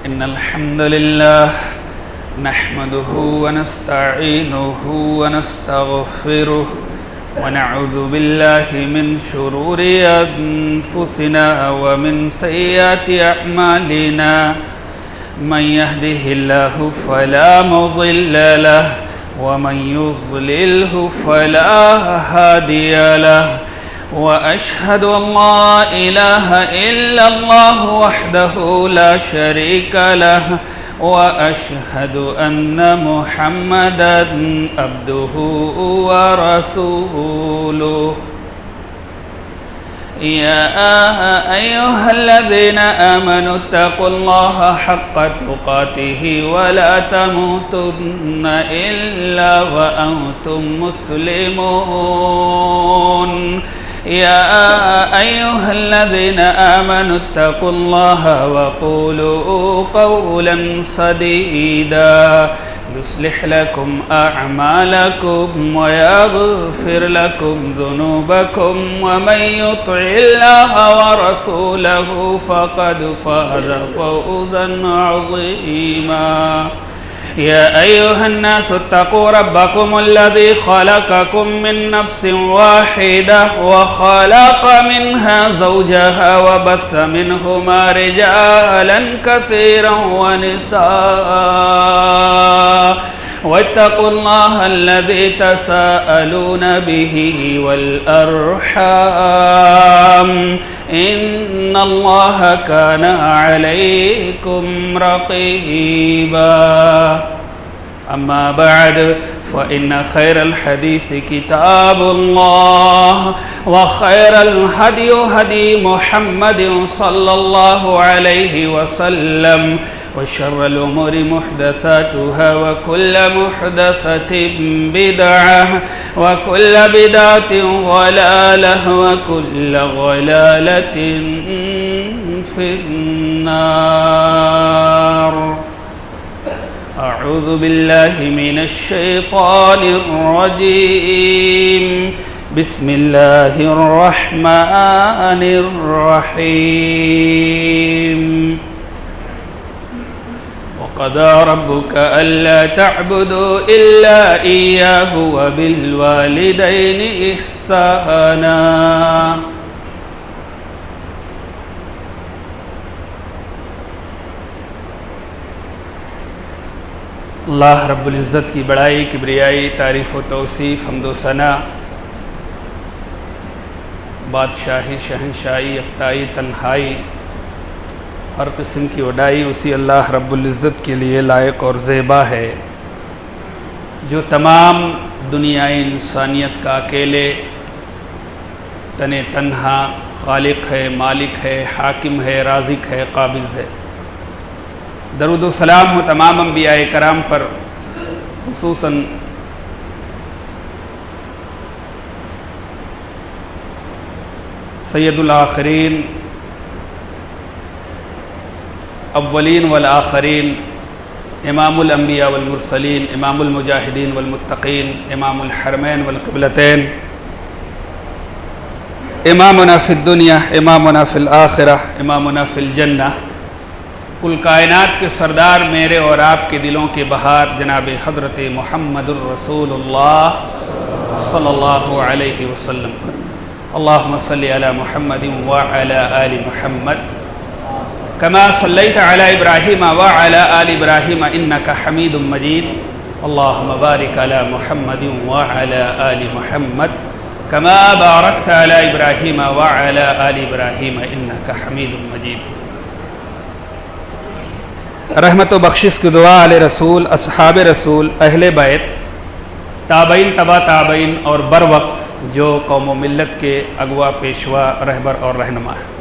إن الحمد لله نحمده ونستعينه ونستغفره ونعوذ بالله من شرور أنفسنا ومن سيئات أعمالنا من يهده الله فلا مضل له ومن يضلله فلا هادي له وأشهد أن لا إله إلا الله وحده لا شريك له وأشهد أن محمدا عبده ورسوله يا أيها الذين آمنوا اتقوا الله حق تقاته ولا تموتن إلا وأنتم مسلمون يا أيها الذين آمنوا اتقوا الله وقولوا قولا سديدا يصلح لكم أعمالكم ويغفر لكم ذنوبكم ومن يطع الله ورسوله فقد فاز فوزا عظيما يا أيها الناس اتقوا ربكم الذي خلقكم من نفس واحدة وخلق منها زوجها وبث منهما رجالا كثيرا ونساء واتقوا الله الذي تساءلون به والأرحام إن الله كان عليكم رقيبا أما بعد فإن خير الحديث كتاب الله وخير الهدي هدي محمد صلى الله عليه وسلم وشر الأمور محدثاتها وكل محدثة بدعة وكل بدعة ضلالة وكل ضلالة في النار أعوذ بالله من الشيطان الرجيم بسم الله الرحمن الرحيم وقضى ربك ألا تعبدوا إلا إياه وبالوالدين إحسانا اللہ رب العزت کی بڑائی کبریائی تعریف و توصیف حمد و ثنا بادشاہی شہنشاہی یکتائی تنہائی ہر قسم کی وڈائی اسی اللہ رب العزت کے لیے لائق اور زیبا ہے جو تمام دنیائے انسانیت کا اکیلے تن تنہا خالق ہے، مالک ہے، حاکم ہے، رازق ہے، قابض ہے۔ درود و سلام ہو تمام انبیاء کرام پر، خصوصاً سید الآخرین، اولین والآخرین، امام الانبیاء والمرسلین، امام المجاہدین والمتقین، امام الحرمین والقبلتین، امامنا فی الدنیا، امامنا فی الآخرہ، امامنا فی الجنہ، کل کائنات کے سردار میرے اور آپ کے دلوں کے بہار جناب حضرت محمد الرسول اللہ صلی اللہ علیہ وسلم پر اللہم صلی علی محمد وعلی آل محمد كما صليت على إبراهيم وعلى آل إبراهيم إنك حميد مجيد اللهم بارك على محمد وعلى آل محمد كما باركت على إبراهيم وعلى آل إبراهيم إنك حميد مجيد۔ رحمت و بخشش کی دعا علی رسول، اصحاب رسول، اہل بیت، تابعین تبا تابعین اور بر وقت جو قوم و ملت کے اغوا، پیشوا، رہبر اور رہنما ہیں۔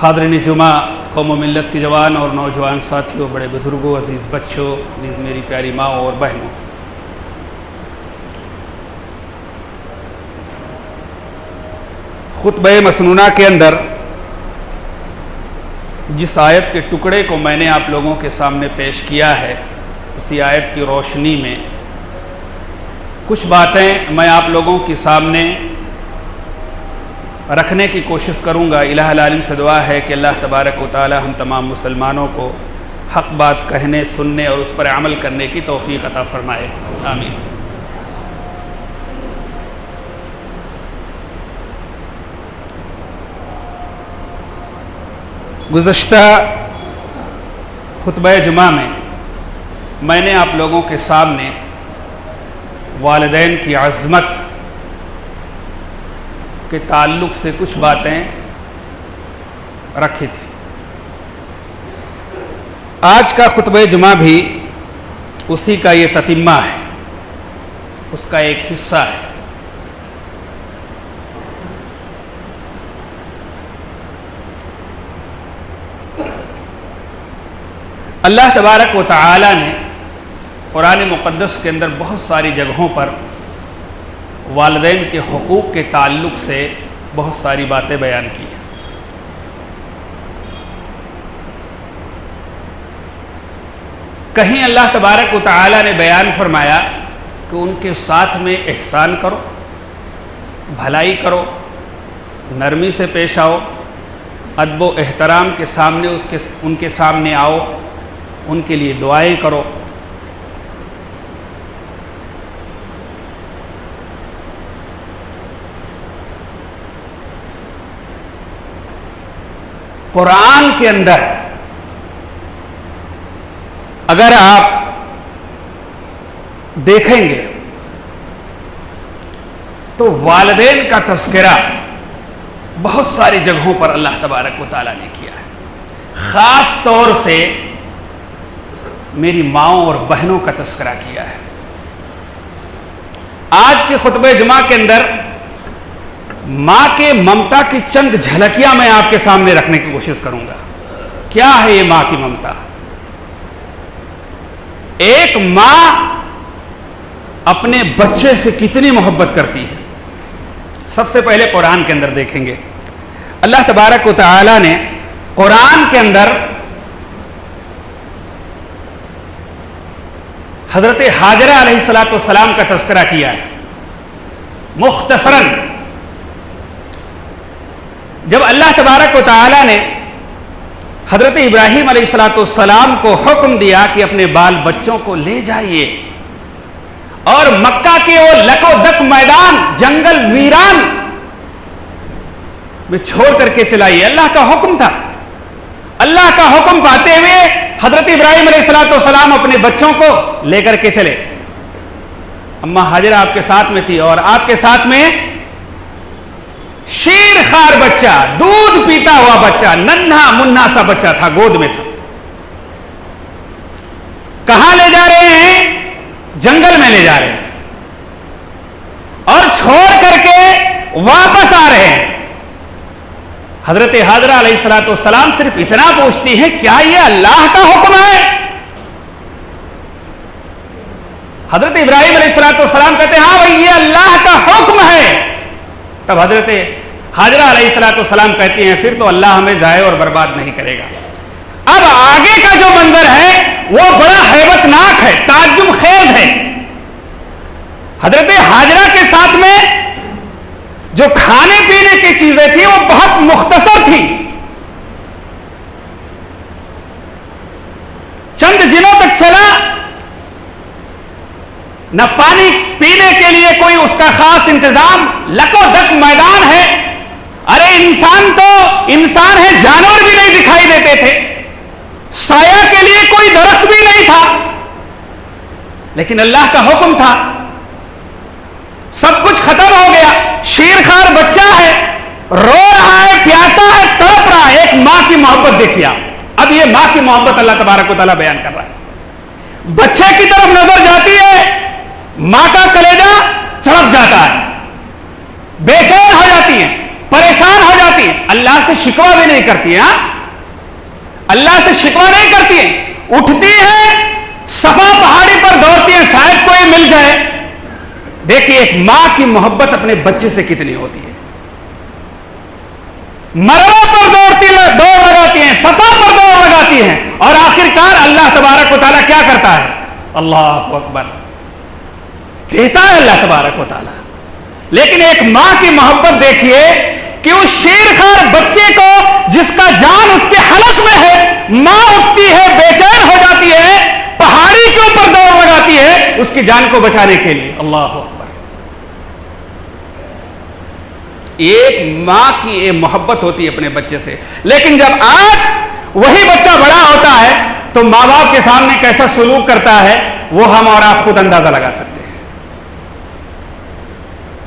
حاضرین جمعہ، قوم و ملت کے جوان اور نوجوان ساتھیوں، بڑے بزرگوں، عزیز بچوں، میری پیاری ماں اور بہنوں، خطبہ مسنونہ کے اندر جس آیت کے ٹکڑے کو میں نے آپ لوگوں کے سامنے پیش کیا ہے، اسی آیت کی روشنی میں کچھ باتیں میں آپ لوگوں کے سامنے رکھنے کی کوشش کروں گا۔ الہ العالم سے دعا ہے کہ اللہ تبارک و تعالی ہم تمام مسلمانوں کو حق بات کہنے، سننے اور اس پر عمل کرنے کی توفیق عطا فرمائے، آمین۔ گزشتہ خطبہ جمعہ میں نے آپ لوگوں کے سامنے والدین کی عظمت کے تعلق سے کچھ باتیں رکھی تھی۔ آج کا خطبہ جمعہ بھی اسی کا یہ تتمہ ہے، اس کا ایک حصہ ہے۔ اللہ تبارک و تعالی نے قرآن مقدس کے اندر بہت ساری جگہوں پر والدین کے حقوق کے تعلق سے بہت ساری باتیں بیان کی ہیں۔ کہیں اللہ تبارک و تعالی نے بیان فرمایا کہ ان کے ساتھ میں احسان کرو، بھلائی کرو، نرمی سے پیش آؤ، ادب و احترام کے سامنے ان کے سامنے آؤ، ان کے لیے دعائیں کرو۔ قرآن کے اندر اگر آپ دیکھیں گے تو والدین کا تذکرہ بہت ساری جگہوں پر اللہ تبارک و تعالیٰ نے کیا ہے۔ خاص طور سے میری ماؤں اور بہنوں کا تذکرہ کیا ہے۔ آج کے خطبہ جمعہ کے اندر ماں کے ممتا کی چند جھلکیاں میں آپ کے سامنے رکھنے کی کوشش کروں گا۔ کیا ہے یہ ماں کی ممتا؟ ایک ماں اپنے بچے سے کتنی محبت کرتی ہے۔ سب سے پہلے قرآن کے اندر دیکھیں گے، اللہ تبارک و تعالی نے قرآن کے اندر حضرت ہاجرہ علیہ السلام کا تذکرہ کیا ہے مختصراً۔ جب اللہ تبارک و تعالی نے حضرت ابراہیم علیہ السلام کو حکم دیا کہ اپنے بال بچوں کو لے جائیے اور مکہ کے وہ لک و دک میدان جنگل ویران میں چھوڑ کر کے چلائیے، اللہ کا حکم تھا۔ اللہ کا حکم پاتے ہوئے حضرت ابراہیم علیہ السلام اپنے بچوں کو لے کر کے چلے۔ اماں ہاجرہ آپ کے ساتھ میں تھی اور آپ کے ساتھ میں شیر خار بچہ، دودھ پیتا ہوا بچہ، ننھا منھا سا بچہ تھا، گود میں تھا۔ کہاں لے جا رہے ہیں؟ جنگل میں لے جا رہے ہیں اور چھوڑ کر کے واپس آ رہے ہیں۔ حضرت ہاجرہ علیہ السلام صرف اتنا پوچھتی ہیں، کیا یہ اللہ کا حکم ہے؟ حضرت ابراہیم علیہ السلام کہتے ہیں ہاں بھائی یہ اللہ کا حکم ہے۔ تب حضرت ہاجرہ علیہ السلام کہتی ہیں پھر تو اللہ ہمیں ضائع اور برباد نہیں کرے گا۔ اب آگے کا جو منظر ہے وہ بڑا ہیبت ناک ہے، تعجب خیز ہے۔ حضرت ہاجرہ کے ساتھ میں جو کھانے پینے کی چیزیں تھیں وہ بہت مختصر تھی۔ چند دنوں تک چلا، نہ پانی پینے کے لیے کوئی اس کا خاص انتظام، لکو دک میدان ہے۔ ارے انسان ہے، جانور بھی نہیں دکھائی دیتے تھے، سایہ کے لیے کوئی درخت بھی نہیں تھا، لیکن اللہ کا حکم تھا۔ سب کچھ ختم ہو گیا، شیرخوار بچہ ہے، رو رہا ہے، پیاسا ہے، تڑپ رہا ہے۔ ایک ماں کی محبت دیکھیے آپ۔ اب یہ ماں کی محبت اللہ تبارک و تعالیٰ بیان کر رہا ہے۔ بچے کی طرف نظر جاتی ہے، ماں کا کلیجہ چڑک جاتا ہے، بے چین ہو جاتی ہے، پریشان ہو جاتی ہے۔ اللہ سے شکوہ بھی نہیں کرتی ہے، اللہ سے شکوہ نہیں کرتی ہے، اٹھتی ہے، صفا پہاڑی پر دوڑتی ہے، شاید کوئی مل جائے۔ دیکھیے ایک ماں کی محبت اپنے بچے سے کتنی ہوتی ہے۔ مروا پر دوڑ لگاتی ہیں، صفا پر دوڑ لگاتی ہیں، اور آخرکار اللہ تبارک و تعالیٰ کیا کرتا ہے؟ اللہ اکبر، دیتا ہے اللہ تبارک و تعالیٰ۔ لیکن ایک ماں کی محبت دیکھیے کہ اس شیرخوار بچے کو جس کا جان اس کے حلق میں ہے، ماں اٹھتی ہے، بے چین ہو جاتی ہے، پہاڑی کے اوپر دوڑ لگاتی ہے اس کی جان کو بچانے کے لیے. اللہ اکبر. ایک ماں کی یہ محبت ہوتی ہے اپنے بچے سے. لیکن جب آج وہی بچہ بڑا ہوتا ہے تو ماں باپ کے سامنے کیسا سلوک کرتا ہے وہ ہم اور آپ خود اندازہ لگا سکتے ہیں.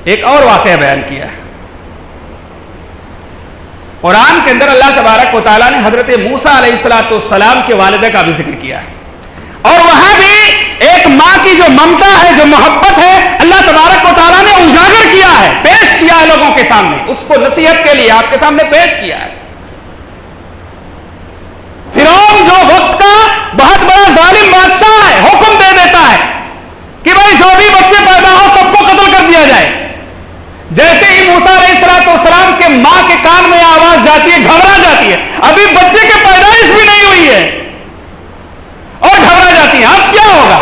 ایک اور واقعہ بیان کیا ہے قرآن کے اندر. اللہ تبارک و تعالیٰ نے حضرت موسیٰ علیہ السلام کے والدہ کا بھی ذکر کیا ہے، اور وہاں بھی ایک ماں کی جو ممتا ہے، جو محبت ہے، اللہ تبارک و تعالیٰ نے اجاگر کیا ہے، پیش کیا ہے لوگوں کے سامنے، اس کو نصیحت کے لیے آپ کے سامنے پیش کیا ہے. فرعون جو وقت کا بہت بڑا ظالم بادشاہ ہے، حکم دے دیتا ہے کہ بھائی جو بھی بچے پیدا ہو سب کو قتل کر دیا جائے. جیسے ہی موسیٰ علیہ السلام کے ماں کے کان میں آواز جاتی ہے، گھبرا جاتی ہے. ابھی بچے کی پیدائش بھی نہیں ہوئی ہے اور گھبرا جاتی ہے. اب کیا ہوگا؟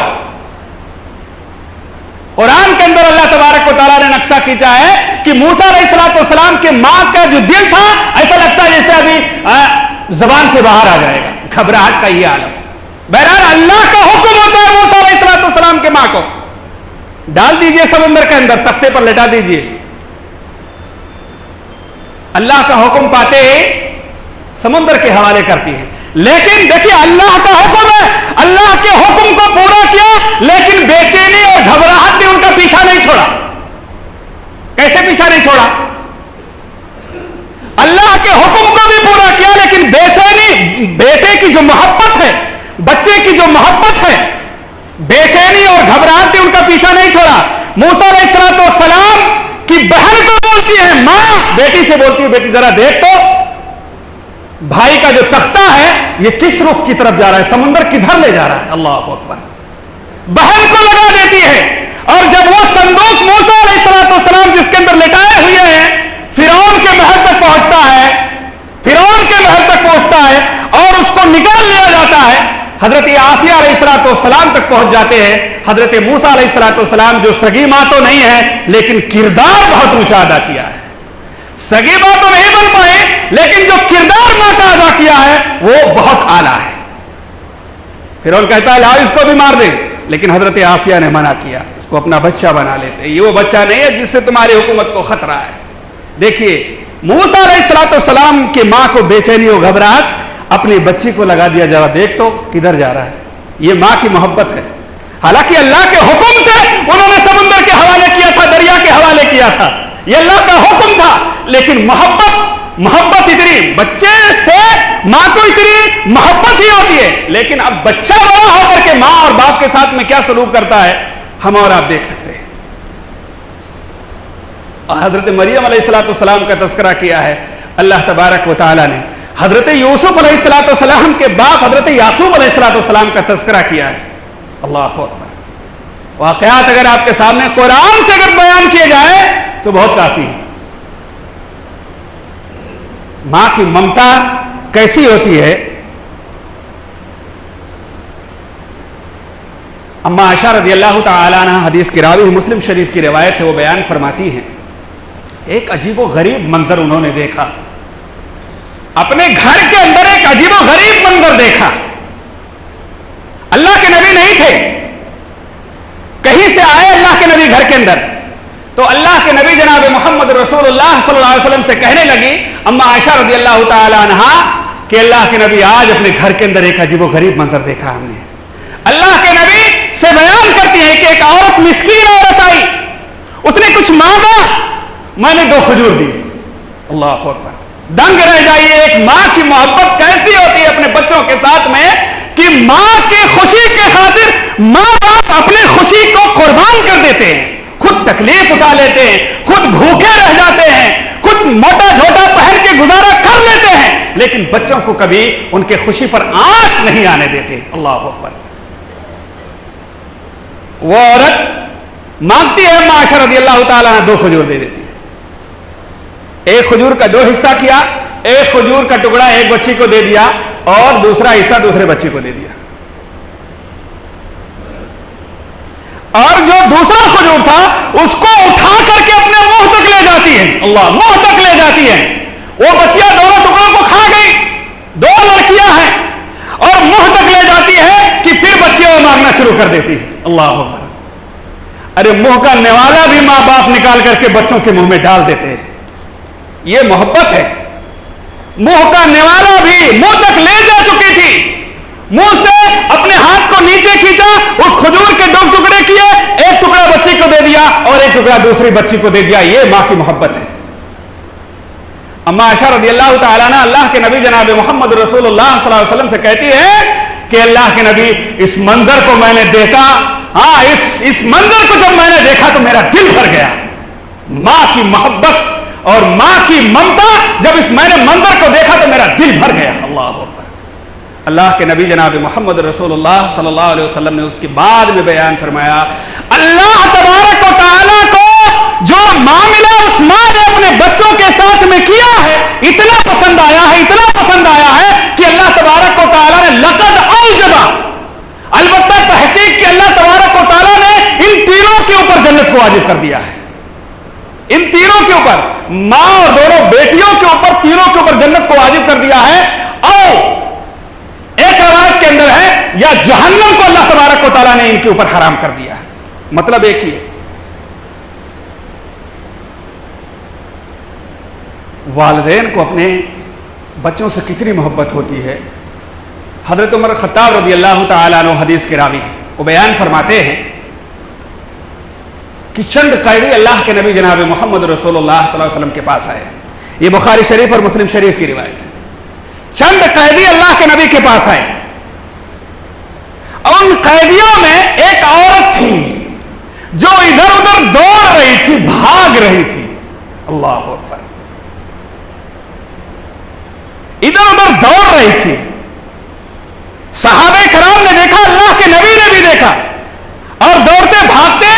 قرآن کے اندر اللہ تبارک و تعالیٰ نے نقشہ کھینچا ہے کہ موسیٰ علیہ السلام کے ماں کا جو دل تھا ایسا لگتا ہے جیسے ابھی زبان سے باہر آ جائے گا، گھبراہٹ کا یہ عالم. بہرحال اللہ کا حکم ہوتا ہے موسیٰ علیہ السلام کے ماں کو ڈال دیجئے سمندر کے اندر، تختے پر لٹا دیجئے. اللہ کا حکم پاتے سمندر کے حوالے کرتی ہے. لیکن دیکھیے اللہ کا حکم ہے، اللہ کے حکم کو پورا کیا، لیکن بے چینی اور گھبراہٹ نے ان کا پیچھا نہیں چھوڑا. کیسے پیچھا نہیں چھوڑا؟ اللہ کے حکم کو بھی پورا کیا، لیکن بے چینی، بیٹے کی جو محبت ہے، بچے کی جو محبت ہے، بے چینی اور گھبراہٹ نے ان کا پیچھا نہیں چھوڑا. موسیٰ علیہ السلام کی بہن کو بولتی ہے، ماں بیٹی سے بولتی ہے، بیٹی ذرا دیکھ تو بھائی کا جو تختہ ہے یہ کس رخ کی طرف جا رہا ہے، سمندر کدھر لے جا رہا ہے. اللہ اکبر. بہن کو لگا دیتی ہے، اور جب وہ صندوق موسیٰ علیہ السلام جس کے اندر لٹائے ہوئے ہیں فرعون کے محل تک پہنچتا ہے، فرعون کے محل تک پہنچتا ہے اور اس کو نکال لیا جاتا ہے، حضرت آسیہ علیہ السلام تک پہنچ جاتے ہیں. حضرت موسیٰ علیہ السلام جو سگی ماں تو نہیں ہے لیکن کردار بہت اونچا ادا کیا ہے. سگی ماں تو نہیں بن پائے لیکن جو کردار ماں کا ادا کیا ہے وہ بہت اعلیٰ ہے. فرعون کہتا ہے لاؤ اس کو بھی مار دیں، لیکن حضرت آسیہ نے منع کیا، اس کو اپنا بچہ بنا لیتے. یہ وہ بچہ نہیں ہے جس سے تمہاری حکومت کو خطرہ ہے. دیکھیے موسیٰ علیہ السلام کی ماں کو بے چینی و گھبراہٹ، اپنی بچی کو لگا دیا، ذرا دیکھ تو کدھر جا رہا ہے. یہ ماں کی محبت ہے. حالانکہ اللہ کے حکم سے انہوں نے سمندر کے حوالے کیا تھا، دریا کے حوالے کیا تھا، یہ اللہ کا حکم تھا. لیکن محبت اتنی، بچے سے ماں کو اتنی محبت ہی ہوتی ہے. لیکن اب بچہ بڑا ہو کر کے ماں اور باپ کے ساتھ میں کیا سلوک کرتا ہے ہم اور آپ دیکھ سکتے ہیں. اور حضرت مریم علیہ السلام کا تذکرہ کیا ہے اللہ تبارک و تعالی نے. حضرت یوسف علیہ السلام کے باپ حضرت یعقوب علیہ السلام کا تذکرہ کیا ہے. اللہ اکبر. واقعات اگر آپ کے سامنے قرآن سے اگر بیان کیے جائے تو بہت کافی ہے. ماں کی ممتا کیسی ہوتی ہے. اما عائشہ رضی اللہ تعالی عنہ، حدیث کی راوی، مسلم شریف کی روایت ہے، وہ بیان فرماتی ہیں ایک عجیب و غریب منظر انہوں نے دیکھا. اپنے گھر کے اندر ایک عجیب و غریب منظر دیکھا. اللہ کے نبی نہیں تھے، کہیں سے آئے اللہ کے نبی گھر کے اندر. تو اللہ کے نبی جناب محمد رسول اللہ صلی اللہ علیہ وسلم سے کہنے لگی اما عائشہ رضی اللہ تعالی عنہ کہ اللہ کے نبی آج اپنے گھر کے اندر ایک عجیب و غریب منظر دیکھا ہم نے. اللہ کے نبی سے بیان کرتی ہیں کہ ایک عورت، مسکین عورت آئی، اس نے کچھ مانگا، میں نے 2 کھجور دی. اللہ اکبر. دنگ رہ جائیے ایک ماں کی محبت کیسی ہوتی ہے اپنے بچوں کے ساتھ میں، کہ ماں کی خوشی کے خاطر ماں باپ اپنے خوشی کو قربان کر دیتے ہیں، خود تکلیف اٹھا لیتے ہیں، خود بھوکے رہ جاتے ہیں، خود موٹا جھوٹا پہن کے گزارا کر لیتے ہیں، لیکن بچوں کو کبھی ان کے خوشی پر آنچ نہیں آنے دیتے. اللہ اکبر. وہ عورت مانگتی ہے، اما عائشہ رضی اللہ تعالیٰ عنہ 2 کھجور دے دیتی ہے. ایک کھجور کا 2 حصہ کیا، ایک کھجور کا ٹکڑا ایک بچی کو دے دیا اور دوسرا حصہ دوسرے بچی کو دے دیا. اور جو دوسرا کھجور تھا اس کو اٹھا کر کے اپنے منہ تک لے جاتی ہے. اللہ، منہ تک لے جاتی جاتی ہیں, وہ بچیاں دونوں ٹکڑوں کو کھا گئی, 2 لڑکیاں ہیں, اور منہ تک لے جاتی ہے کہ پھر بچیاں وہ مارنا شروع کر دیتی ہے. اللہ اکبر. ارے منہ کا نوالا بھی ماں باپ نکال کر کے بچوں کے منہ میں ڈال دیتے ہیں. یہ محبت ہے. منہ کا نوالا بھی منہ تک لے جا چکی تھی, منہ سے اپنے ہاتھ کو نیچے کھینچا, اس کھجور کے 2 ٹکڑے کیے, ایک ٹکڑا بچی کو دے دیا اور ایک ٹکڑا دوسری بچی کو دے دیا. یہ ماں کی محبت ہے. اما عائشہ رضی اللہ تعالیٰ عنہ اللہ کے نبی جناب محمد رسول اللہ صلی اللہ علیہ وسلم سے کہتی ہے کہ اللہ کے نبی, اس منظر کو میں نے دیکھا, ہاں اس منظر کو جب میں نے دیکھا تو میرا دل بھر گیا. ماں کی محبت اور ماں کی ممتا, جب میں نے منظر کو دیکھا تو میرا دل بھر گیا. اللہ اکبر. اللہ کے نبی جناب محمد رسول اللہ صلی اللہ علیہ وسلم نے اس کے بعد میں بیان فرمایا, اللہ تبارک و تعالیٰ کو جو معاملہ اس ماں نے اپنے بچوں کے ساتھ میں کیا ہے اتنا پسند آیا ہے, اتنا پسند آیا ہے کہ اللہ تبارک و تعالیٰ نے لقد اوجبا, البتہ تحقیق کہ اللہ تبارک و تعالیٰ نے ان تینوں کے اوپر جنت کو واجب کر دیا ہے. ان تینوں کے اوپر, ماں اور دونوں بیٹیوں کے اوپر, تینوں کے اوپر جنت کو واجب کر دیا ہے. اور ایک روایت کے اندر ہے یا جہنم کو اللہ تبارک و تعالیٰ نے ان کے اوپر حرام کر دیا ہے. مطلب ایک ہی ہے, والدین کو اپنے بچوں سے کتنی محبت ہوتی ہے. حضرت عمر خطاب رضی اللہ تعالیٰ عنہ حدیث کے راوی ہیں, وہ بیان فرماتے ہیں کہ چند قیدی اللہ کے نبی جناب محمد رسول اللہ صلی اللہ علیہ وسلم کے پاس آئے. یہ بخاری شریف اور مسلم شریف کی روایت ہے. چند قیدی اللہ کے نبی کے پاس آئے, اور ان قیدیوں میں ایک عورت تھی جو ادھر ادھر دوڑ رہی تھی, بھاگ رہی تھی. اللہ اکبر. ادھر ادھر دوڑ رہی تھی. صحابہ کرام نے دیکھا, اللہ کے نبی نے بھی دیکھا, اور دوڑتے بھاگتے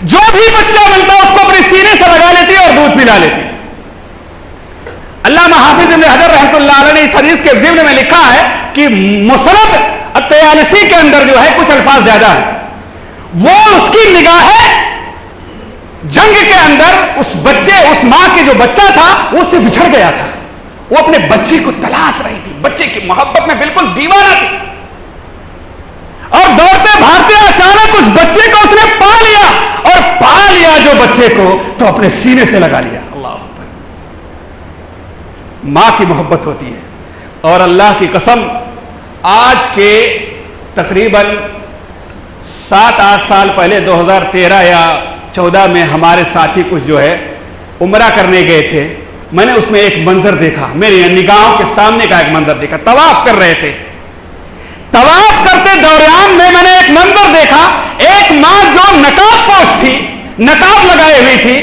جو بھی بچہ ملتا اس کو اپنے سینے سے لگا لیتی اور دودھ پلا لیتی. علامہ حافظ ابن حجر رحمۃ اللہ علیہ نے اس حدیث کے ضمن میں لکھا ہے کہ مسند الطیالسی کے اندر جو ہے کچھ الفاظ زیادہ ہیں. وہ اس کی نگاہیں جنگ کے اندر اس بچے, اس ماں کے جو بچہ تھا وہ اس سے بچھڑ گیا تھا. وہ اپنے بچے کو تلاش رہی تھی, بچے کی محبت میں بالکل دیوانہ تھی, اور دوڑتے بھاگتے اچانک اس بچے کو اس نے پا لیا, اور پا لیا جو بچے کو تو اپنے سینے سے لگا لیا. اللہ اکبر. ماں کی محبت ہوتی ہے. اور اللہ کی قسم, آج کے تقریباً 7-8 سال پہلے 2013 یا 14 میں ہمارے ساتھی کچھ جو ہے عمرہ کرنے گئے تھے. میں نے اس میں ایک منظر دیکھا, میری نگاہوں کے سامنے کا ایک منظر دیکھا. طواف کر رہے تھے, طواف کرتے دوران میں نے ایک منظر دیکھا. ایک ماں جو نقاب پوش تھی, نقاب لگائے ہوئی تھی,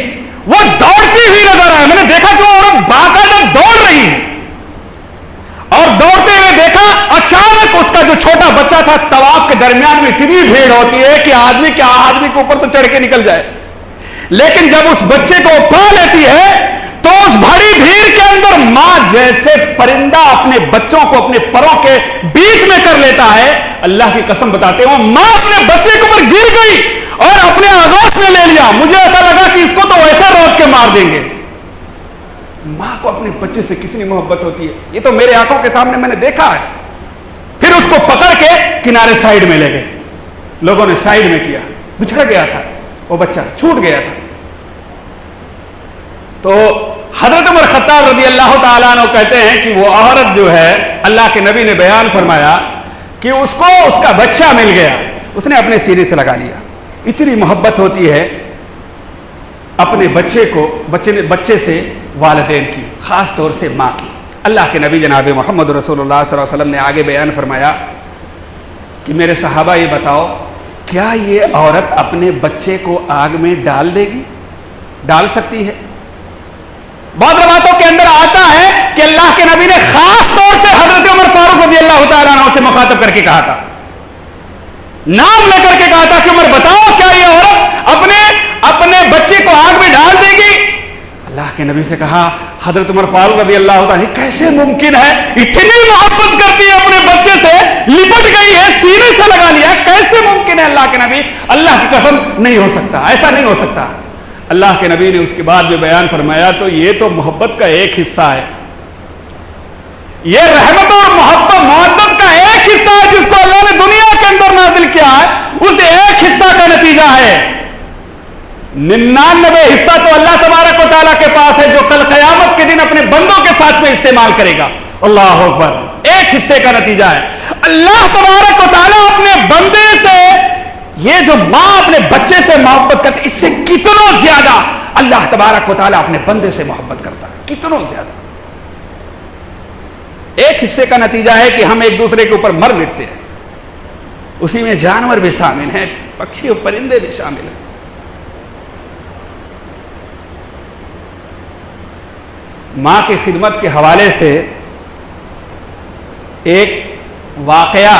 وہ دوڑتی ہوئی نظر آئی. میں نے دیکھا کہ وہ عورت باقاعدہ دوڑ رہی ہے, اور دوڑتے ہوئے دیکھا اچانک اس کا جو چھوٹا بچہ تھا, طواف کے درمیان میں اتنی بھیڑ ہوتی ہے کہ آدمی کے اوپر تو چڑھ کے نکل جائے, لیکن جب اس بچے کو پا لیتی ہے تو اس بڑی بھیڑ کے اندر ماں جیسے پرندہ اپنے بچوں کو اپنے پروں کے بیچ میں کر لیتا ہے. اللہ کی قسم بتاتے ہیں, ماں اپنے بچے کے اوپر گر گئی اور اپنے آغوش میں لے لیا. مجھے ایسا لگا کہ اس کو تو ویسے روک کے مار دیں گے. ماں کو اپنے بچے سے کتنی محبت ہوتی ہے, یہ تو میرے آنکھوں کے سامنے میں نے دیکھا ہے. پھر اس کو پکڑ کے کنارے سائیڈ میں لے گئے. لوگوں نے سائیڈ میں کیا, بچھڑ گیا تھا وہ بچہ, چھوٹ گیا تھا. تو حضرت عمر خطاب رضی اللہ تعالیٰ عنہ کہتے ہیں کہ وہ عورت جو ہے, اللہ کے نبی نے بیان فرمایا کہ اس کو اس کا بچہ مل گیا, اس نے اپنے سینے سے لگا لیا. اتنی محبت ہوتی ہے اپنے بچے کو, بچے سے والدین کی, خاص طور سے ماں کی. اللہ کے نبی جناب محمد رسول اللہ صلی اللہ علیہ وسلم نے آگے بیان فرمایا کہ میرے صحابہ یہ بتاؤ, کیا یہ عورت اپنے بچے کو آگ میں ڈال دے گی؟ ڈال سکتی ہے. بعض روایتوں کے اندر آتا ہے کہ اللہ کے نبی نے خاص طور سے حضرت عمر فاروق رضی اللہ تعالیٰ عنہ سے مخاطب کر کے کہا تھا, نام لے کر کے کہا تھا کہ عمر بتاؤ کیا یہ عورت اپنے بچے کو آگ میں ڈال دے گی؟ اللہ کے نبی سے کہا حضرت عمر فاروق رضی اللہ تعالیٰ عنہ, کیسے ممکن ہے, اتنی محبت کرتی ہے اپنے بچے سے, لپٹ گئی ہے, سینے سے لگا لیا, کیسے ممکن ہے؟ اللہ کے نبی, اللہ کی قسم نہیں ہو سکتا, ایسا نہیں ہو سکتا. اللہ کے نبی نے اس کے بعد میں بیان فرمایا تو یہ تو محبت کا ایک حصہ ہے، یہ رحمت اور محبت کا ایک حصہ ہے جس کو اللہ نے دنیا کے اندر نازل کیا ہے، اس ایک حصہ کا نتیجہ ہے۔ 99 حصہ تو اللہ تبارک و تعالیٰ کے پاس ہے جو کل قیامت کے دن اپنے بندوں کے ساتھ میں استعمال کرے گا۔ اللہ اکبر، ایک حصے کا نتیجہ ہے۔ اللہ تبارک و تعالیٰ اپنے بندے سے، یہ جو ماں اپنے بچے سے محبت کرتی، اس سے کتنا زیادہ اللہ تبارک و تعالیٰ اپنے بندے سے محبت کرتا ہے، کتنا زیادہ۔ ایک حصے کا نتیجہ ہے کہ ہم ایک دوسرے کے اوپر مر مٹتے ہیں، اسی میں جانور بھی شامل ہیں، پکشی اور پرندے بھی شامل ہیں۔ ماں کی خدمت کے حوالے سے ایک واقعہ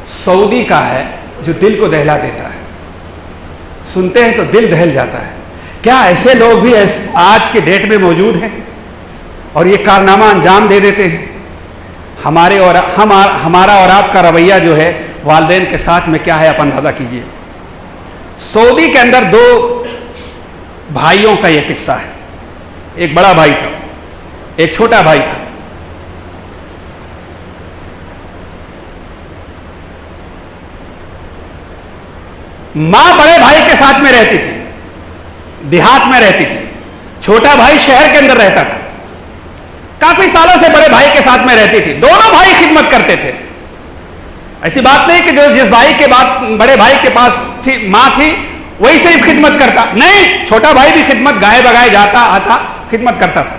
سعودی کا ہے جو دل کو دہلا دیتا ہے، سنتے ہیں تو دل دہل جاتا ہے۔ کیا ایسے لوگ بھی آج کے ڈیٹ میں موجود ہیں اور یہ کارنامہ انجام دے دیتے ہیں؟ ہمارا اور آپ کا رویہ جو ہے والدین کے ساتھ میں کیا ہے، آپ اندازہ کیجئے۔ سعودی کے اندر 2 بھائیوں کا یہ قصہ ہے، ایک بڑا بھائی تھا، ایک چھوٹا بھائی تھا۔ ماں بڑے بھائی کے ساتھ میں رہتی تھی، دیہات میں رہتی تھی، چھوٹا بھائی شہر کے اندر رہتا تھا۔ کافی سالوں سے بڑے بھائی کے ساتھ میں رہتی تھی، دونوں بھائی خدمت کرتے تھے۔ ایسی بات نہیں کہ جس بھائی کے بعد بڑے بھائی کے پاس تھی ماں تھی وہی صرف خدمت کرتا، نہیں، چھوٹا بھائی بھی خدمت گائے بگائے جاتا آتا خدمت کرتا تھا۔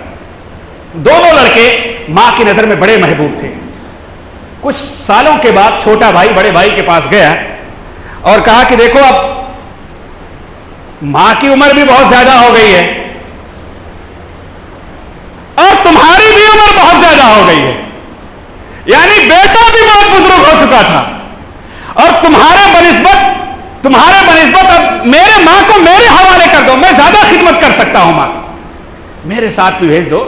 دونوں لڑکے ماں کی نظر میں بڑے محبوب تھے۔ کچھ سالوں کے بعد چھوٹا بھائی بڑے بھائی کے پاس گیا اور کہا کہ دیکھو اب ماں کی عمر بھی بہت زیادہ ہو گئی ہے اور تمہاری بھی عمر بہت زیادہ ہو گئی ہے، یعنی بیٹا بھی بہت بزرگ ہو چکا تھا، اور تمہارے بنسبت اب میرے ماں کو میرے حوالے کر دو، میں زیادہ خدمت کر سکتا ہوں، ماں کی میرے ساتھ بھی بھیج دو،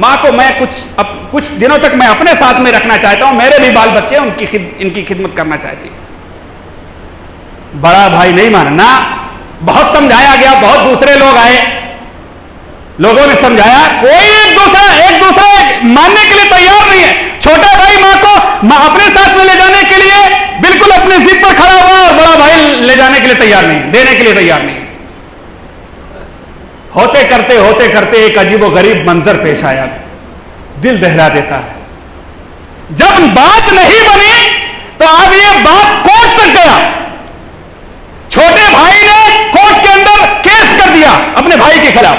ماں کو میں کچھ دنوں تک میں اپنے ساتھ میں رکھنا چاہتا ہوں، میرے بھی بال بچے ان کی خدمت کرنا چاہتی ہوں۔ بڑا بھائی نہیں مانا، بہت سمجھایا گیا، بہت دوسرے لوگ آئے، لوگوں نے سمجھایا، کوئی ایک دوسرا ماننے کے لیے تیار نہیں ہے۔ چھوٹا بھائی ماں کو اپنے ساتھ میں لے جانے کے لیے بالکل اپنے ضد پر کھڑا ہوا، اور بڑا بھائی لے جانے کے لیے تیار نہیں، دینے کے لیے تیار نہیں۔ ہوتے کرتے ایک عجیب و غریب منظر پیش آیا، دل دہلا دیتا ہے۔ جب بات نہیں بنی تو اب یہ بات کورٹ تک گیا، چھوٹے بھائی نے کورٹ کے اندر کیس کر دیا اپنے بھائی کے خلاف،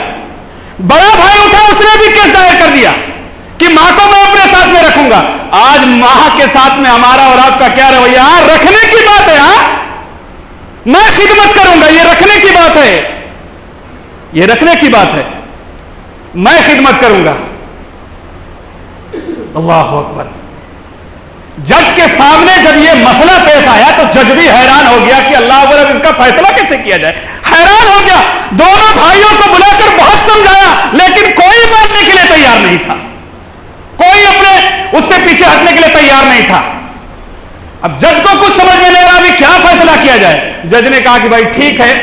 بڑا بھائی اٹھا، اس نے بھی کیس دائر کر دیا کہ ماں کو میں اپنے ساتھ میں رکھوں گا۔ آج ماں کے ساتھ میں ہمارا اور آپ کا کیا رویہ؟ رکھنے کی بات ہے، میں خدمت کروں گا، یہ رکھنے کی بات ہے، یہ رکھنے کی بات ہے، میں خدمت کروں گا۔ اللہ اکبر۔ جج کے سامنے جب یہ مسئلہ پیش آیا تو جج بھی حیران ہو گیا کہ اللہ اکبر، اب اس کا فیصلہ کیسے کیا جائے، حیران ہو گیا۔ دونوں بھائیوں کو بلا کر بہت سمجھایا لیکن کوئی ماننے کے لیے تیار نہیں تھا، کوئی اپنے اس سے پیچھے ہٹنے کے لیے تیار نہیں تھا۔ اب جج کو کچھ سمجھ میں نہیں آ رہا ابھی کیا فیصلہ کیا جائے۔ جج نے کہا کہ بھائی ٹھیک ہے،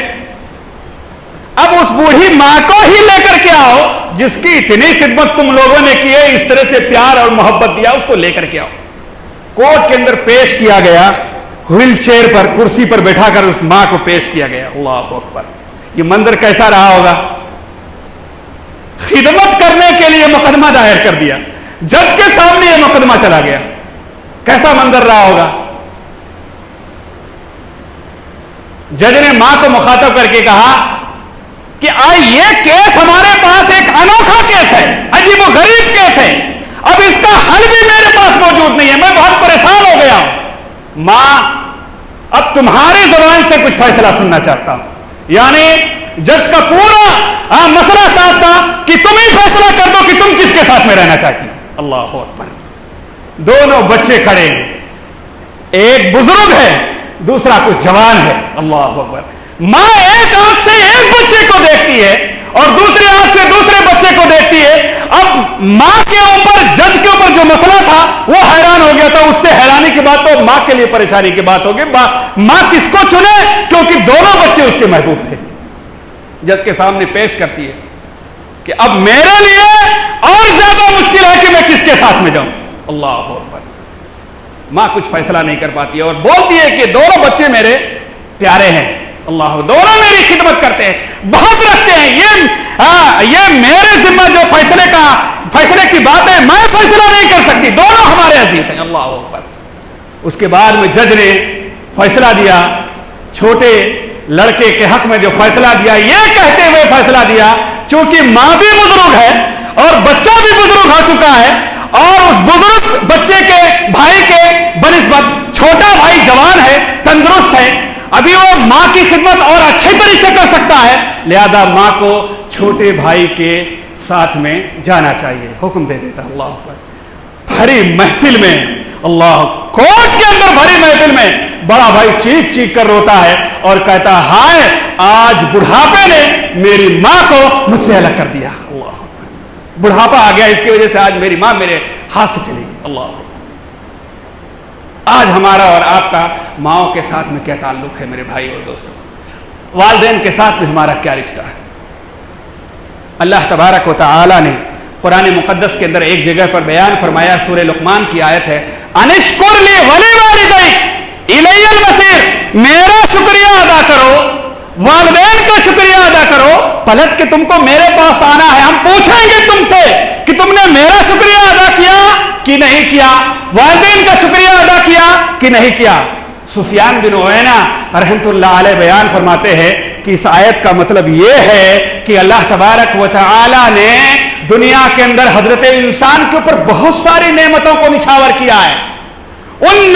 اب اس بوڑھی ماں کو ہی لے کر کے آؤ جس کی اتنی خدمت تم لوگوں نے کی ہے، اس طرح سے پیار اور محبت دیا، اس کو لے کر کے آؤ۔ کورٹ کے اندر پیش کیا گیا، ویل چیئر پر، کرسی پر بیٹھا کر اس ماں کو پیش کیا گیا۔ اللہ اکبر۔ یہ منظر کیسا رہا ہوگا؟ خدمت کرنے کے لیے مقدمہ دائر کر دیا، جج کے سامنے یہ مقدمہ چلا گیا، کیسا منظر رہا ہوگا؟ جج نے ماں کو مخاطب کر کے کہا کہ یہ کیس ہمارے پاس ایک انوکھا کیس ہے، عجیب و غریب کیس ہے، اب اس کا حل بھی میرے پاس موجود نہیں ہے، میں بہت پریشان ہو گیا ہوں۔ ماں، اب تمہاری زبان سے کچھ فیصلہ سننا چاہتا ہوں۔ یعنی جج کا پورا مسئلہ صاف تھا کہ تم ہی فیصلہ کر دو کہ تم کس کے ساتھ میں رہنا چاہتی ہو۔ اللہ اکبر۔ دونوں بچے کھڑے ہیں، ایک بزرگ ہے، دوسرا کچھ جوان ہے۔ اللہ اکبر۔ ماں ایک آنکھ سے ایک بچے کو دیکھتی ہے اور دوسری آنکھ سے دوسرے بچے کو دیکھتی ہے۔ اب ماں کے اوپر، جج کے اوپر جو مسئلہ تھا وہ حیران ہو گیا تھا. اس سے حیرانی کی بات تو ماں کے لیے پریشانی کی بات ہوگی. ماں کس کو چنے؟ کیونکہ دونوں بچے اس کے محبوب تھے. جج کے سامنے پیش کرتی ہے کہ اب میرے لیے اور زیادہ مشکل ہے کہ میں کس کے ساتھ میں جاؤں. اللہ اکبر. ماں کچھ فیصلہ نہیں کر پاتی ہے اور بولتی ہے کہ دونوں بچے میرے پیارے ہیں. اللہ، دونوں میری خدمت کرتے ہیں، بہت رکھتے ہیں. یہ میرے ذمہ جو فیصلے کی بات ہے، میں فیصلہ نہیں کر سکتی، دونوں ہمارے عزیز ہیں. اللہ اکبر. اس کے بعد میں جج نے فیصلہ دیا، چھوٹے لڑکے کے حق میں جو فیصلہ دیا، یہ کہتے ہوئے فیصلہ دیا چونکہ ماں بھی بزرگ ہے اور بچہ بھی بزرگ ہو چکا ہے، اور اس بزرگ بچے کے بھائی کے بنسبت چھوٹا بھائی جوان ہے، تندرست ہے، ابھی وہ ماں کی خدمت اور اچھے طریقے سے کر سکتا ہے، لہذا ماں کو چھوٹے بھائی کے ساتھ میں جانا چاہیے. حکم دے دیتا. اللہ اکبر. بھری محفل میں، اللہ، کوٹ کے اندر بھری محفل میں بڑا بھائی چیخ چیخ کر روتا ہے اور کہتا، ہائے آج بڑھاپے نے میری ماں کو مجھ سے الگ کر دیا. اللہ اکبر. بڑھاپا آ گیا، اس کی وجہ سے آج میری ماں میرے ہاتھ سے چلی گئی. اللہ اکبر. آج ہمارا اور آپ کا ماؤں کے ساتھ میں کیا تعلق ہے میرے بھائی اور دوستوں؟ والدین کے ساتھ میں ہمارا کیا رشتہ ہے؟ اللہ تبارک و تعالی نے قرآن مقدس کے اندر ایک جگہ پر بیان فرمایا، سورہ لقمان کی آیت ہے، انشکر لی ولی والدیک الی المصیر. میرا شکریہ ادا کرو، والدین کا شکریہ ادا کرو، پلٹ کے تم کو میرے پاس آنا ہے. ہم پوچھیں گے تم سے کہ تم نے میرا شکریہ ادا کیا کہ نہیں کیا، والدین کا شکریہ ادا کیا کہ نہیں کیا. سفیان بن عیینہ رحمۃ اللہ علیہ بیان فرماتے ہیں کہ اس آیت کا مطلب یہ ہے کہ اللہ تبارک و تعالی نے دنیا کے اندر حضرت انسان کے اوپر بہت ساری نعمتوں کو نچھاور کیا ہے. ان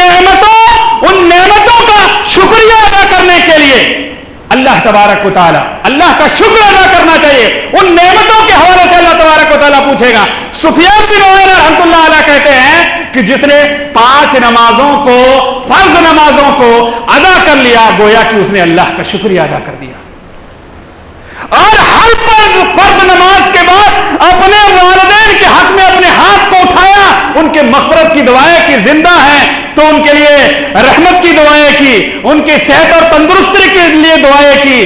نعمتوں کا شکریہ ادا کرنے کے لیے اللہ تبارک و تعالی اللہ کا شکر ادا کرنا چاہیے. ان نعمتوں کے حوالے سے اللہ تبارک و تعالی پوچھے گا. سفیان بن عیینہ رحمۃ اللہ علیہ کہتے ہیں کہ جس نے 5 نمازوں کو، فرض نمازوں کو ادا کر لیا، گویا کہ اس نے اللہ کا شکریہ ادا کر دیا. اور ہر فرض نماز کے بعد اپنے والدین کے حق میں اپنے ہاتھ کو اٹھایا، ان کے مغفرت کی دعائیں کی، زندہ ہیں تو ان کے لیے رحمت کی دعائیں کی، ان کی صحت اور تندرستی کے لیے دعائیں کی.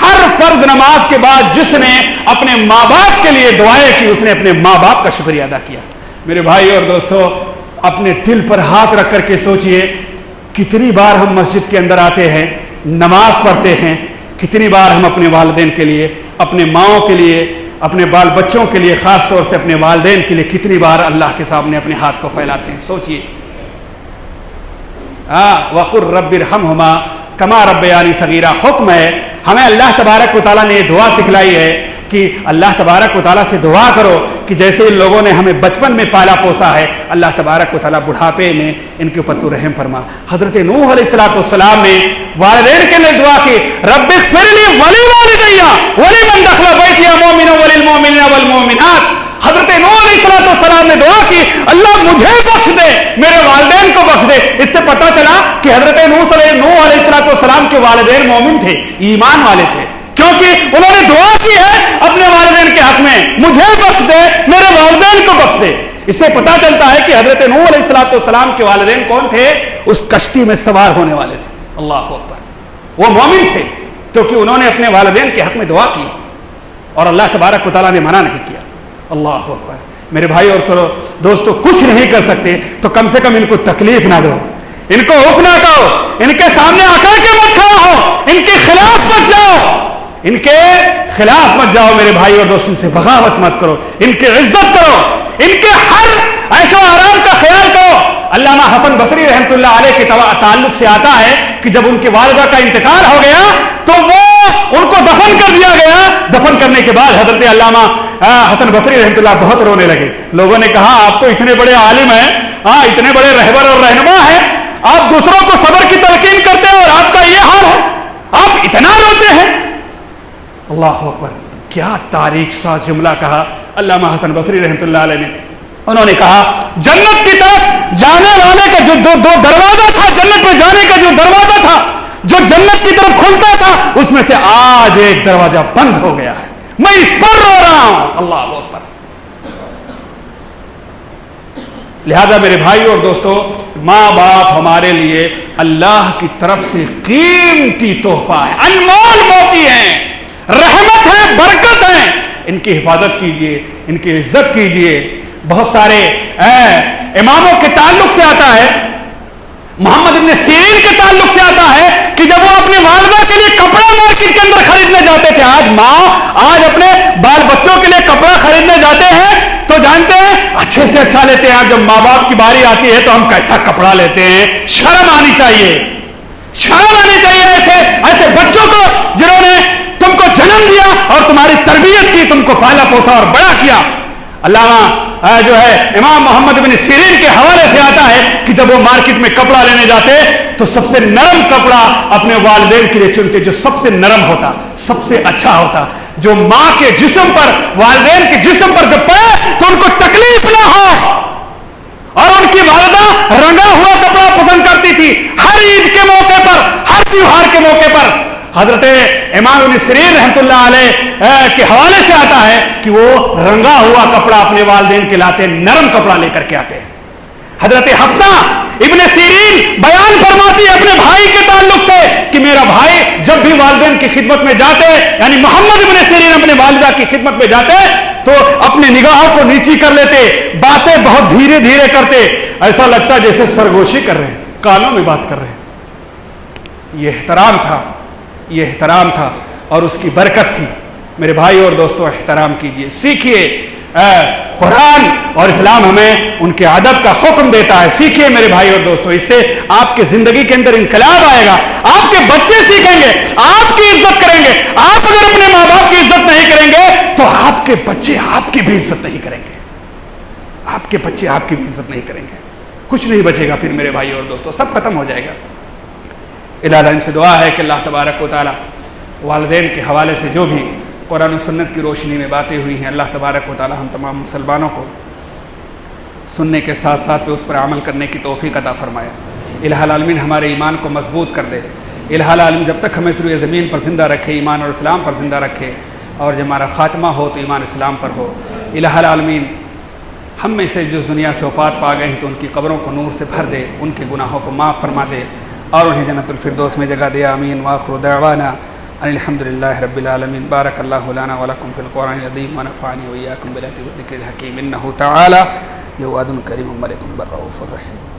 ہر فرض نماز کے بعد جس نے اپنے ماں باپ کے لیے دعائیں کی، اس نے اپنے ماں باپ کا شکریہ ادا کیا. میرے بھائی اور دوستو، اپنے دل پر ہاتھ رکھ کر کے سوچئے، کتنی بار ہم مسجد کے اندر آتے ہیں، نماز پڑھتے ہیں، کتنی بار ہم اپنے والدین کے لیے، اپنے ماؤں کے لیے، اپنے بال بچوں کے لیے، خاص طور سے اپنے والدین کے لیے کتنی بار اللہ کے سامنے اپنے ہاتھ کو پھیلاتے ہیں. سوچئے. وَقُلْ رَبِّ ارْحَمْهُمَا كَمَا رَبَّيَانِي صَغِيرًا. حکم ہے ہمیں، اللہ تبارک و تعالیٰ نے یہ دعا سکھلائی ہے کہ اللہ تبارک و تعالیٰ سے دعا کرو کہ جیسے ان لوگوں نے ہمیں بچپن میں پالا پوسا ہے، اللہ تبارک و تعالیٰ بڑھاپے میں ان کے اوپر تو رحم فرما. حضرت نوح علیہ السلام نے والدین کے لیے دعا کی، رب اغفر لی ولوالدی ولمن دخل بیتی مؤمنا وللمؤمنین والمؤمنات. حضرت نوح علیہ السلام نے دعا کی، اللہ مجھے بخش دے، میرے والدین کو بخش دے. اس سے پتہ چلا کہ حضرت نوح علیہ السلام کے والدین مومن تھے، ایمان والے تھے، کیونکہ انہوں نے دعا کی ہے اپنے والدین کے حق میں، مجھے بخش دے، میرے والدین کو بخش دے. اس سے پتہ چلتا ہے کہ حضرت نوح علیہ السلام کے والدین کون تھے؟ اس کشتی میں سوار ہونے والے تھے. اللہ اکبر. وہ مومن تھے کیونکہ انہوں نے اپنے والدین کے حق میں دعا کی اور اللہ تبارک و تعالیٰ نے منع نہیں کیا. اللہ اکبر. میرے بھائی اور دوستو، کچھ نہیں کر سکتے تو کم سے کم ان کو تکلیف نہ دو، ان کو حکم نہ کرو، ان کے سامنے آ کر کے مت کھڑا ہو، ان کے خلاف مت جاؤ، ان کے خلاف مت جاؤ میرے بھائی اور دوستوں سے بغاوت مت کرو، ان کی عزت کرو، ان کے ہر عیش و آرام کا خیال کرو. علامہ حسن بصری رحمۃ اللہ علیہ کے تعلق سے آتا ہے کہ جب ان کی والدہ کا انتقال ہو گیا تو وہ ان کو دفن کر دیا گیا. دفن کرنے کے بعد حضرت علامہ حسن بصری رحمۃ اللہ بہت رونے لگے. لوگوں نے کہا آپ تو اتنے بڑے عالم ہیں، اتنے بڑے رہبر اور رہنما ہیں، آپ دوسروں کو صبر کی تلقین کرتے ہیں اور آپ کا یہ حال ہے، آپ اتنا روتے ہیں. اللہ اکبر. کیا تاریخ ساز جملہ کہا علامہ حسن بصری رحمۃ اللہ علیہ نے. انہوں نے کہا جنت کی طرف جانے والے کا جو دو دروازہ تھا، جنت میں جانے کا جو دروازہ تھا، جو جنت کی طرف کھلتا تھا، اس میں سے آج ایک دروازہ بند ہو گیا ہے، میں اس پر رو رہا ہوں. اللہ اکبر. لہذا میرے بھائی اور دوستو، ماں باپ ہمارے لیے اللہ کی طرف سے قیمتی تحفہ ہے، انمول موتی ہیں، رحمت ہے، برکت ہے، ان کی حفاظت کیجئے، ان کی عزت کیجئے۔ بہت سارے اماموں کے تعلق سے آتا ہے، محمد ابن سیرین کے تعلق سے آتا ہے کہ جب وہ اپنے والدہ کے لیے کپڑا مارکیٹ کے اندر خریدنے جاتے تھے، آج اپنے بال بچوں کے لیے کپڑا خریدنے جاتے ہیں تو جانتے ہیں اچھے سے اچھا لیتے ہیں، جب ماں باپ کی باری آتی ہے تو ہم کیسا کپڑا لیتے ہیں۔ شرم آنی چاہیے، شرم آنی چاہیے ایسے بچوں کو جنہوں نے تم کو جنم دیا اور تمہاری تربیت کی، تم کو پالا پوسا اور بڑا کیا۔ علامہ جو ہے امام محمد بن سیرین کے حوالے سے آتا ہے کہ جب وہ مارکیٹ میں کپڑا لینے جاتے تو سب سے نرم کپڑا اپنے والدین کے لیے چنتے، جو سب سے نرم ہوتا، سب سے اچھا ہوتا، جو ماں کے جسم پر، والدین کے جسم پر جب پڑے تو ان کو تکلیف نہ ہو۔ اور ان کی والدہ رنگا ہوا کپڑا پسند کرتی تھی، ہر عید کے موقع پر، ہر تیوہار کے موقع پر۔ حضرت امام ابن سیرین رحمۃ اللہ علیہ کے حوالے سے آتا ہے کہ وہ رنگا ہوا کپڑا اپنے والدین کے لاتے، نرم کپڑا لے کر کے آتے۔ حضرت حفصہ ابن سیرین بیان فرماتی ہے اپنے بھائی کے تعلق سے کہ میرا بھائی جب بھی والدین کی خدمت میں جاتے، یعنی محمد ابن سیرین اپنے والدہ کی خدمت میں جاتے تو اپنے نگاہوں کو نیچی کر لیتے، باتیں بہت دھیرے دھیرے کرتے، ایسا لگتا جیسے سرگوشی کر رہے ہیں، کانوں میں بات کر رہے ہیں۔ یہ احترام تھا، یہ احترام تھا اور اس کی برکت تھی۔ میرے بھائی اور دوستو، احترام کیجئے، سیکھیے۔ قرآن اور اسلام ہمیں ان کے ادب کا حکم دیتا ہے، سیکھیے میرے بھائی اور دوستو، اس سے آپ کے زندگی کے اندر انقلاب آئے گا، آپ کے بچے سیکھیں گے، آپ کی عزت کریں گے۔ آپ اگر اپنے ماں باپ کی عزت نہیں کریں گے تو آپ کے بچے آپ کی بھی عزت نہیں کریں گے، آپ کے بچے آپ کی بھی عزت نہیں کریں گے، کچھ نہیں بچے گا پھر میرے بھائی اور دوستو، سب ختم ہو جائے گا۔ الہی سے دعا ہے کہ اللہ تبارک و تعالی والدین کے حوالے سے جو بھی قرآن و سنت کی روشنی میں باتیں ہوئی ہیں، اللہ تبارک و تعالی ہم تمام مسلمانوں کو سننے کے ساتھ ساتھ اس پر عمل کرنے کی توفیق عطا فرمائے۔ الہ العالمین ہمارے ایمان کو مضبوط کر دے۔ الہ العالمین جب تک ہمیں روئے زمین پر زندہ رکھے، ایمان اور اسلام پر زندہ رکھے، اور جب ہمارا خاتمہ ہو تو ایمان اسلام پر ہو۔ الہ العالمین ہم میں سے جس دنیا سے وفات پا گئے ہیں تو ان کی قبروں کو نور سے بھر دے، ان کے گناہوں کو معاف فرما دے اور انہیں جنت الفردوس میں جگہ دے۔ آمین۔ وآخر دعوانا ان الحمد للہ رب العالمین۔ بارک اللہ لنا ولکم فی القرآن العظیم ونفعنی وإیاکم بالآیات والذکر الحکیم، انہ تعالی جواد کریم ملک بر رؤوف رحیم۔